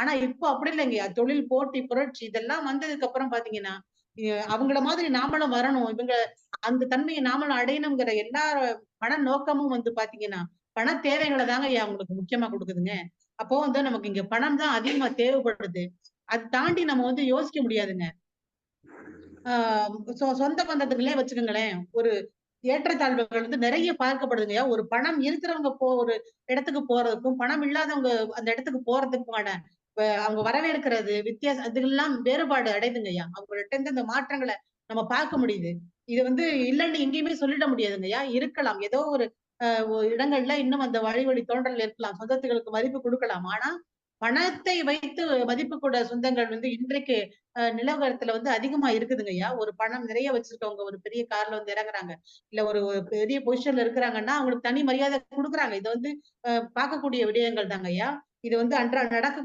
ஆனா இப்போ அப்படி இல்லைங்கய்யா. தொழில் போட்டி, புரட்சி இதெல்லாம் வந்ததுக்கு அப்புறம் பாத்தீங்கன்னா, அவங்கள மாதிரி நாமளும் வரணும். அந்த தன்மைய நாமளும் அடையணுங்கிற எல்லா மனநோக்கமும் வந்து பாத்தீங்கன்னா, பண தேவைகள தாங்கய்யா அவங்களுக்கு முக்கியமா குடுக்குதுங்க. அப்போ வந்து நமக்கு இங்க பணம் தான் அதிகமா தேவைப்படுது. அத தாண்டி நம்ம வந்து யோசிக்க முடியாதுங்க. ஆ சொந்த பந்தத்துக்குள்ளே வச்சுக்கங்களேன். ஒரு ஏற்றத்தாழ்வுகள் வந்து நெறைய பார்க்கப்படுதுங்கய்யா. ஒரு பணம் இருக்கிறவங்க ஒரு இடத்துக்கு போறதுக்கும், பணம் இல்லாதவங்க அந்த இடத்துக்கு போறதுக்குமான அவங்க வரவேற்கிறது வித்தியாசம் இதெல்லாம் வேறுபாடு அடையுதுங்கய்யா. அவங்கள்ட்ட இருந்து இந்த மாற்றங்கள நம்ம பார்க்க முடியுது. இது வந்து இல்லன்னு எங்கேயுமே சொல்லிட முடியாதுங்கய்யா. இருக்கலாம். ஏதோ ஒரு இடங்கள்ல இன்னும் அந்த வழி வழி தோன்றல் இருக்கலாம். சொந்தத்துகளுக்கு மதிப்பு குடுக்கலாம். ஆனா, பணத்தை வைத்து மதிப்பு கூட சொந்தங்கள் வந்து இன்றைக்கு நிலவரத்துல வந்து அதிகமா இருக்குதுங்கய்யா. ஒரு பணம் நிறைய வச்சிருக்கவங்க ஒரு பெரிய கார்ல வந்து இறங்குறாங்க. இல்ல ஒரு ஒரு பெரிய பொசிஷன்ல இருக்கிறாங்கன்னா, அவங்களுக்கு தனி மரியாதை குடுக்குறாங்க. இது வந்து பார்க்கக்கூடிய விடயங்கள் தாங்கய்யா. இது வந்து நடக்கக்கூடிய